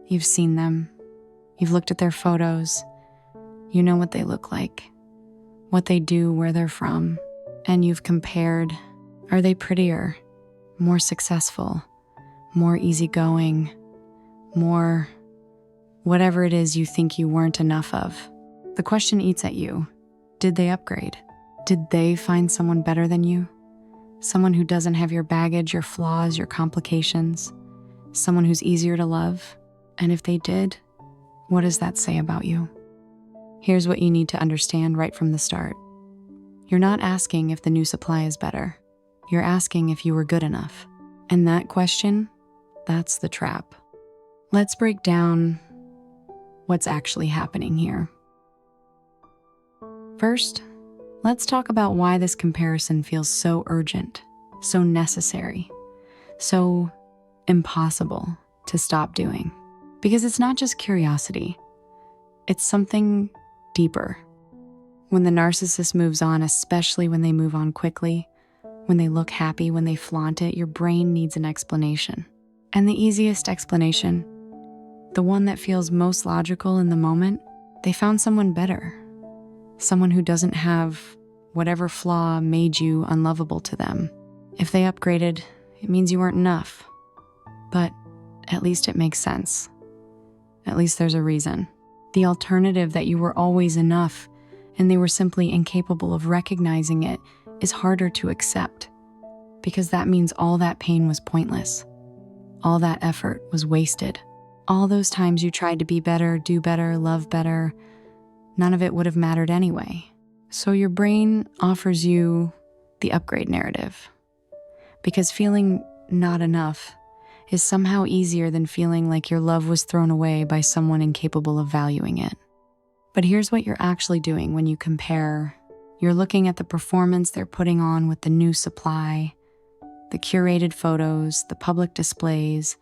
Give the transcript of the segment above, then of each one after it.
You've seen them. You've looked at their photos. You know what they look like, what they do, where they're from. And you've compared. Are they prettier, more successful, more easygoing, more whatever it is you think you weren't enough of? The question eats at you. Did they upgrade? Did they find someone better than you? Someone who doesn't have your baggage, your flaws, your complications? Someone who's easier to love? And if they did, what does that say about you? Here's what you need to understand right from the start. You're not asking if the new supply is better. You're asking if you were good enough. And that question, that's the trap. Let's break down what's actually happening here. First, let's talk about why this comparison feels so urgent, so necessary, so impossible to stop doing. Because it's not just curiosity, it's something deeper. When the narcissist moves on, especially when they move on quickly, when they look happy, when they flaunt it, your brain needs an explanation. And the easiest explanation, the one that feels most logical in the moment, they found someone better. Someone who doesn't have whatever flaw made you unlovable to them. If they upgraded, it means you weren't enough. But at least it makes sense. At least there's a reason. The alternative, that you were always enough and they were simply incapable of recognizing it, is harder to accept, because that means all that pain was pointless. All that effort was wasted. All those times you tried to be better, do better, love better, none of it would have mattered anyway. So your brain offers you the upgrade narrative, because feeling not enough is somehow easier than feeling like your love was thrown away by someone incapable of valuing it. But here's what you're actually doing when you compare. You're looking at the performance they're putting on with the new supply, the curated photos, the public displays,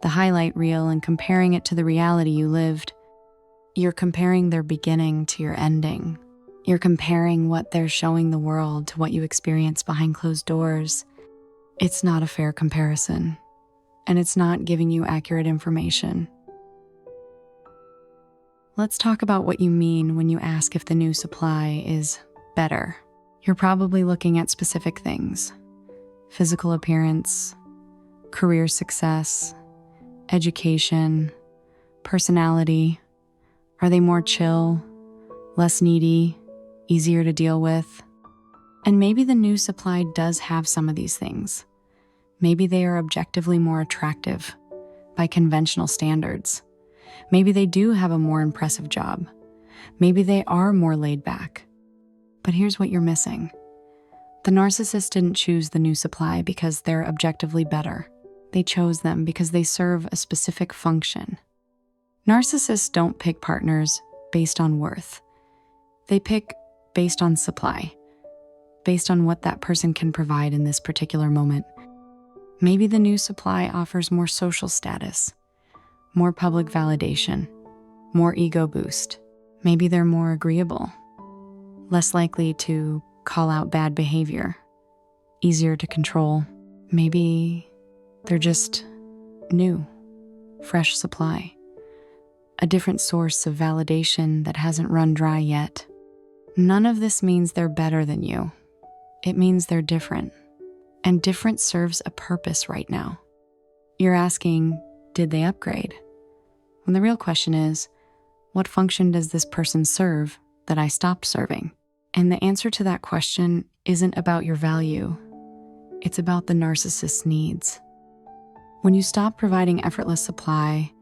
the highlight reel, and comparing it to the reality you lived. You're comparing their beginning to your ending. You're comparing what they're showing the world to what you experience behind closed doors. It's not a fair comparison, and it's not giving you accurate information. Let's talk about what you mean when you ask if the new supply is better. You're probably looking at specific things: physical appearance, career success, education, personality. Are they more chill, less needy, easier to deal with? And maybe the new supply does have some of these things. Maybe they are objectively more attractive by conventional standards. Maybe they do have a more impressive job. Maybe they are more laid back. But here's what you're missing. The narcissist didn't choose the new supply because they're objectively better. They chose them because they serve a specific function. Narcissists don't pick partners based on worth. They pick based on supply, based on what that person can provide in this particular moment. Maybe the new supply offers more social status, more public validation, more ego boost. Maybe they're more agreeable, less likely to call out bad behavior, easier to control. Maybe they're just new, fresh supply, a different source of validation that hasn't run dry yet. None of this means they're better than you. It means they're different, and different serves a purpose right now. You're asking, did they upgrade? When the real question is, what function does this person serve that I stopped serving? And the answer to that question isn't about your value. It's about the narcissist's needs. When you stopped providing effortless supply,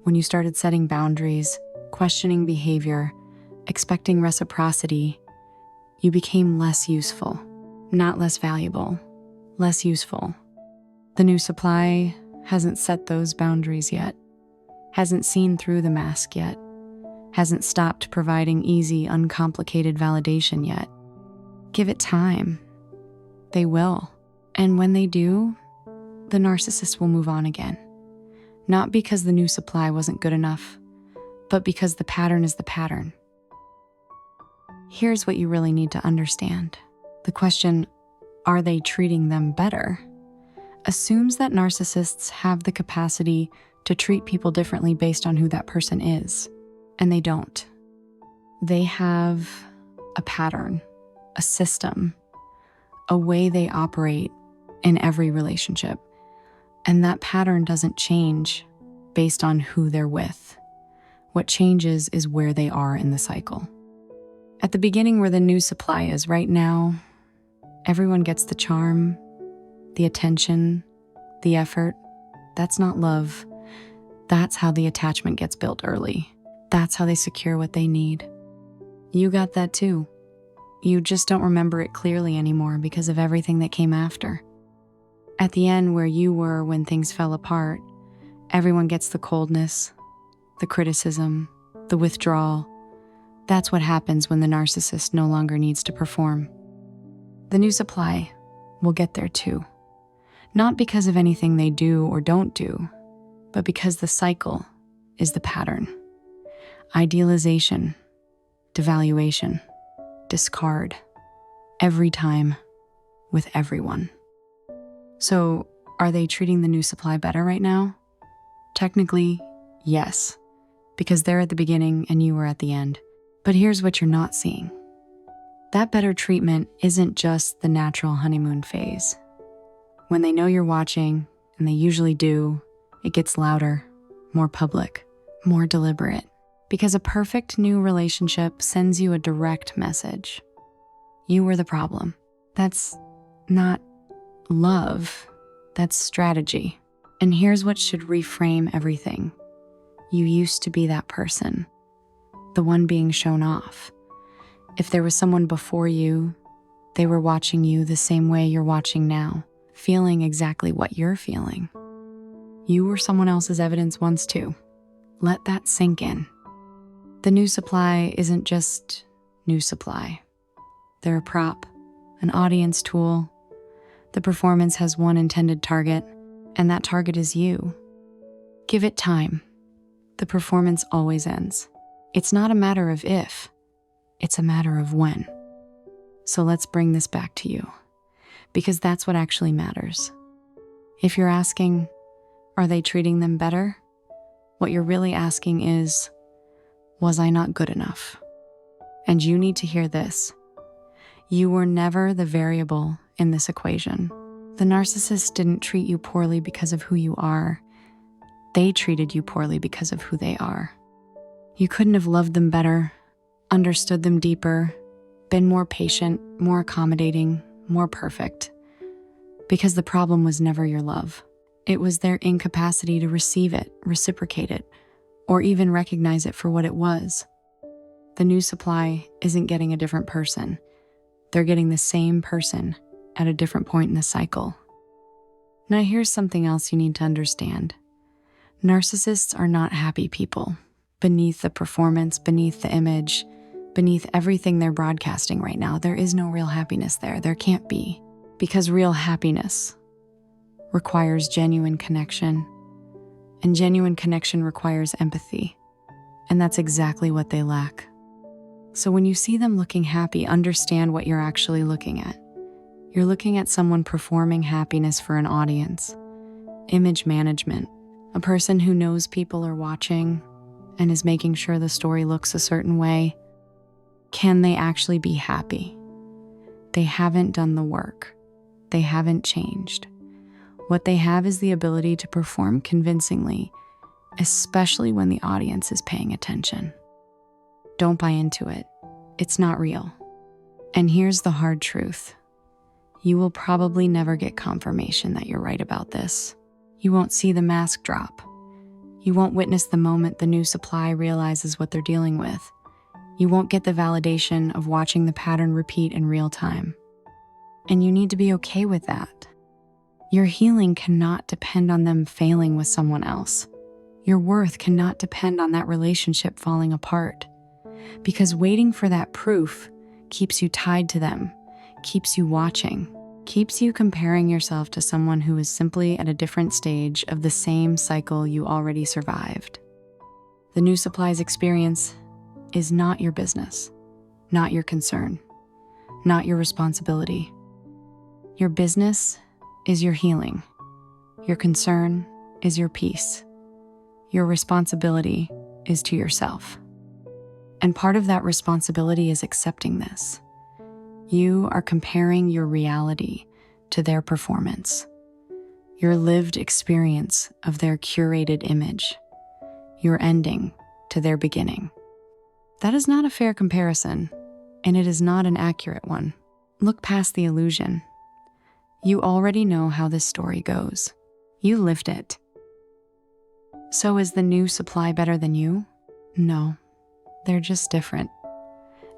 when you started setting boundaries, questioning behavior, expecting reciprocity, you became less useful, not less valuable, less useful. The new supply hasn't set those boundaries yet, hasn't seen through the mask yet, hasn't stopped providing easy, uncomplicated validation yet. Give it time. They will. And when they do, the narcissist will move on again. Not because the new supply wasn't good enough, but because the pattern is the pattern. Here's what you really need to understand. The question, are they treating them better, assumes that narcissists have the capacity to treat people differently based on who that person is. And they don't. They have a pattern, a system, a way they operate in every relationship. And that pattern doesn't change based on who they're with. What changes is where they are in the cycle. At the beginning, where the new supply is right now, everyone gets the charm, the attention, the effort. That's not love. That's how the attachment gets built early. That's how they secure what they need. You got that too. You just don't remember it clearly anymore because of everything that came after. At the end, where you were when things fell apart, everyone gets the coldness, the criticism, the withdrawal. That's what happens when the narcissist no longer needs to perform. The new supply will get there too. Not because of anything they do or don't do, but because the cycle is the pattern. Idealization, devaluation, discard, every time, with everyone. So, are they treating the new supply better right now? Technically, yes, because they're at the beginning and you were at the end. But here's what you're not seeing. That better treatment isn't just the natural honeymoon phase. When they know you're watching, and they usually do, it gets louder, more public, more deliberate. Because a perfect new relationship sends you a direct message. You were the problem. That's not love, that's strategy. And here's what should reframe everything. You used to be that person, the one being shown off. If there was someone before you, they were watching you the same way you're watching now, feeling exactly what you're feeling. You were someone else's evidence once too. Let that sink in. The new supply isn't just new supply. They're a prop, an audience tool. The performance has one intended target, and that target is you. Give it time. The performance always ends. It's not a matter of if, it's a matter of when. So let's bring this back to you, because that's what actually matters. If you're asking, are they treating them better? What you're really asking is, was I not good enough? And you need to hear this. You were never the variable in this equation. The narcissist didn't treat you poorly because of who you are. They treated you poorly because of who they are. You couldn't have loved them better, understood them deeper, been more patient, more accommodating, more perfect. Because the problem was never your love. It was their incapacity to receive it, reciprocate it, or even recognize it for what it was. The new supply isn't getting a different person. They're getting the same person at a different point in the cycle. Now here's something else you need to understand. Narcissists are not happy people. Beneath the performance, beneath the image, beneath everything they're broadcasting right now, there is no real happiness there. There can't be. Because real happiness requires genuine connection, and genuine connection requires empathy. And that's exactly what they lack. So when you see them looking happy, understand what you're actually looking at. You're looking at someone performing happiness for an audience. Image management. A person who knows people are watching and is making sure the story looks a certain way. Can they actually be happy? They haven't done the work. They haven't changed. What they have is the ability to perform convincingly, especially when the audience is paying attention. Don't buy into it. It's not real. And here's the hard truth. You will probably never get confirmation that you're right about this. You won't see the mask drop. You won't witness the moment the new supply realizes what they're dealing with. You won't get the validation of watching the pattern repeat in real time. And you need to be okay with that. Your healing cannot depend on them failing with someone else. Your worth cannot depend on that relationship falling apart. Because waiting for that proof keeps you tied to them, keeps you watching, keeps you comparing yourself to someone who is simply at a different stage of the same cycle you already survived. The new supply's experience is not your business, not your concern, not your responsibility. Your business is your healing. Your concern is your peace. Your responsibility is to yourself. And part of that responsibility is accepting this. You are comparing your reality to their performance, your lived experience of their curated image, your ending to their beginning. That is not a fair comparison, and it is not an accurate one. Look past the illusion. You already know how this story goes. You lived it. So is the new supply better than you? No, they're just different.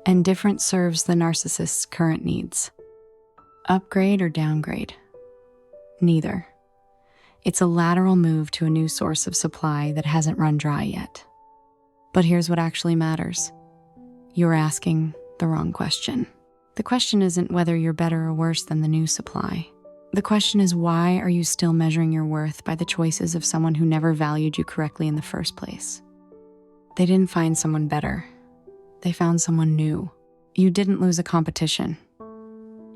And different serves the narcissist's current needs. Upgrade or downgrade? Neither. It's a lateral move to a new source of supply that hasn't run dry yet. But here's what actually matters. You're asking the wrong question. The question isn't whether you're better or worse than the new supply. The question is, why are you still measuring your worth by the choices of someone who never valued you correctly in the first place? They didn't find someone better. They found someone new. You didn't lose a competition.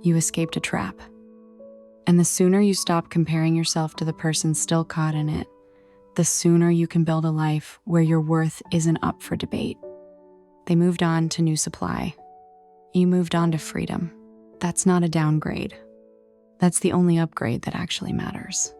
You escaped a trap. And the sooner you stop comparing yourself to the person still caught in it, the sooner you can build a life where your worth isn't up for debate. They moved on to new supply. You moved on to freedom. That's not a downgrade. That's the only upgrade that actually matters.